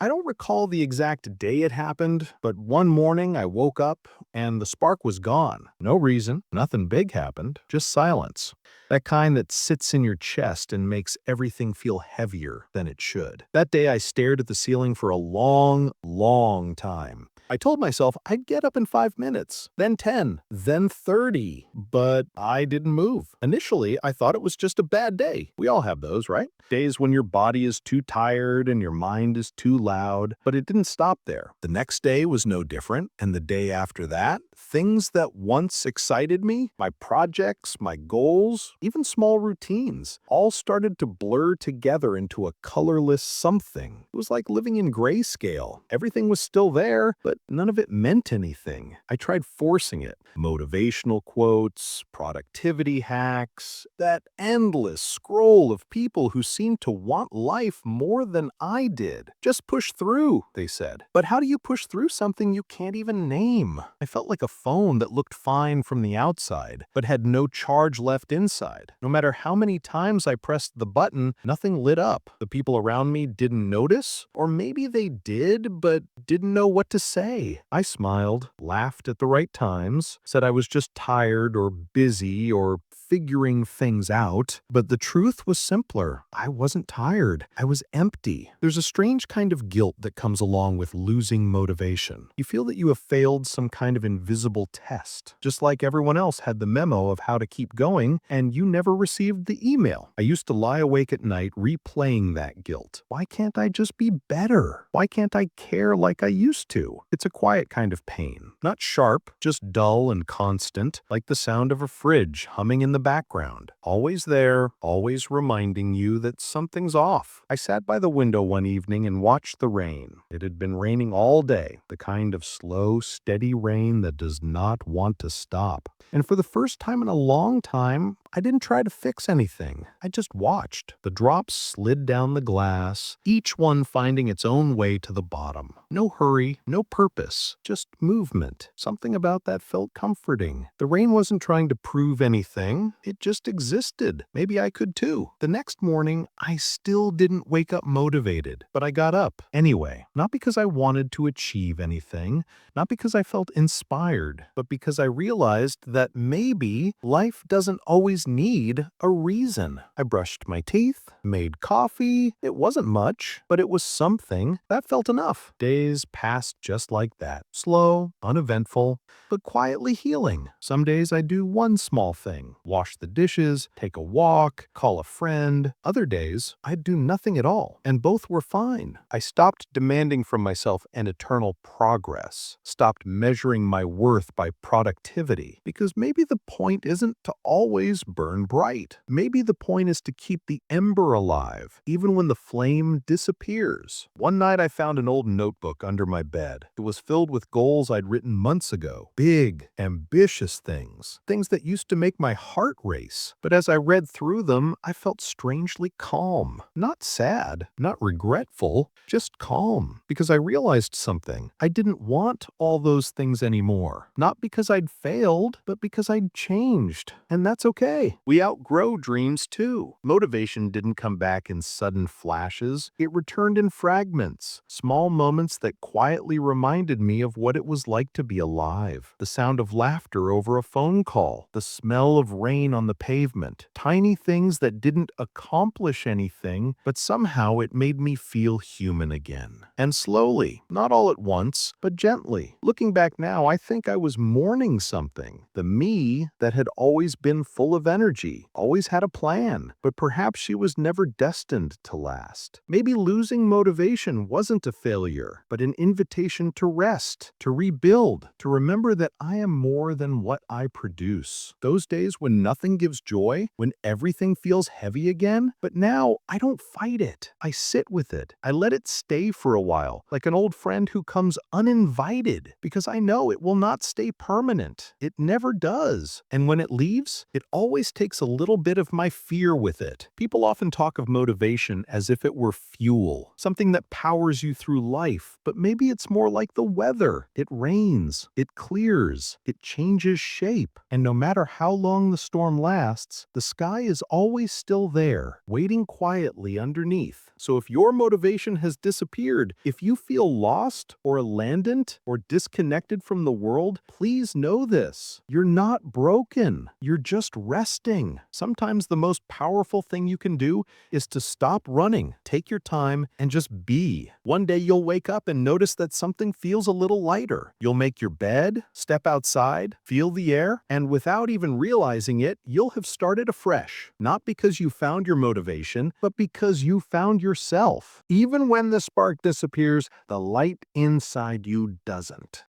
I don't recall the exact day it happened, but one morning I woke up and the spark was gone. No reason, nothing big happened, just silence. That kind that sits in your chest and makes everything feel heavier than it should. That day I stared at the ceiling for a long, long time. I told myself I'd get up in 5 minutes, then 10, then 30, but I didn't move. Initially, I thought it was just a bad day. We all have those, right? Days when your body is too tired and your mind is too loud, but it didn't stop there. The next day was no different, and the day after that, things that once excited me, my projects, my goals, even small routines, all started to blur together into a colorless something. It was like living in grayscale. Everything was still there, but none of it meant anything. I tried forcing it. Motivational quotes, productivity hacks, that endless scroll of people who seemed to want life more than I did. Just push through, they said. But how do you push through something you can't even name? I felt like a phone that looked fine from the outside, but had no charge left inside. No matter how many times I pressed the button, nothing lit up. The people around me didn't notice, or maybe they did, but didn't know what to say. I smiled, laughed at the right times, said I was just tired or busy or figuring things out, but the truth was simpler. I wasn't tired. I was empty. There's a strange kind of guilt that comes along with losing motivation. You feel that you have failed some kind of invisible test, just like everyone else had the memo of how to keep going, and you never received the email. I used to lie awake at night replaying that guilt. Why can't I just be better? Why can't I care like I used to? It's a quiet kind of pain, not sharp, just dull and constant, like the sound of a fridge humming in the background. Always there, always reminding you that something's off. I sat by the window one evening and watched the rain. It had been raining all day, the kind of slow, steady rain that does not want to stop. And for the first time in a long time, I didn't try to fix anything. I just watched. The drops slid down the glass, each one finding its own way to the bottom. No hurry, no purpose, just movement. Something about that felt comforting. The rain wasn't trying to prove anything. It just existed. Maybe I could too. The next morning, I still didn't wake up motivated, but I got up anyway. Not because I wanted to achieve anything, not because I felt inspired, but because I realized that maybe life doesn't always need a reason. I brushed my teeth, made coffee. It wasn't much, but it was something. That felt enough. Days passed just like that. Slow, uneventful, but quietly healing. Some days I do one small thing, wash the dishes, take a walk, call a friend. Other days, I'd do nothing at all, and both were fine. I stopped demanding from myself an eternal progress, stopped measuring my worth by productivity, because maybe the point isn't to always burn bright. Maybe the point is to keep the ember alive, even when the flame disappears. One night I found an old notebook under my bed. It was filled with goals I'd written months ago. Big, ambitious things. Things that used to make my heart race. But as I read through them, I felt strangely calm. Not sad, not regretful, just calm. Because I realized something. I didn't want all those things anymore. Not because I'd failed, but because I'd changed. And that's okay. We outgrow dreams too. Motivation didn't come back in sudden flashes. It returned in fragments. Small moments that quietly reminded me of what it was like to be alive. The sound of laughter over a phone call. The smell of rain on the pavement. Tiny things that didn't accomplish anything, but somehow it made me feel human again. And slowly, not all at once, but gently. Looking back now, I think I was mourning something. The me that had always been full of energy, always had a plan, but perhaps she was never destined to last. Maybe losing motivation wasn't a failure, but an invitation to rest, to rebuild, to remember that I am more than what I produce. Those days when nothing gives joy, when everything feels heavy again, but now I don't fight it. I sit with it. I let it stay for a while, like an old friend who comes uninvited, because I know it will not stay permanent. It never does. And when it leaves, it always always takes a little bit of my fear with it. People often talk of motivation as if it were fuel, something that powers you through life, but maybe it's more like the weather. It rains, it clears, it changes shape, and no matter how long the storm lasts, the sky is always still there, waiting quietly underneath. So if your motivation has disappeared, if you feel lost or abandoned or disconnected from the world, please know this. You're not broken. You're just resting. Sometimes the most powerful thing you can do is to stop running, take your time, and just be. One day you'll wake up and notice that something feels a little lighter. You'll make your bed, step outside, feel the air, and without even realizing it, you'll have started afresh. Not because you found your motivation, but because you found yourself. Even when the spark disappears, the light inside you doesn't.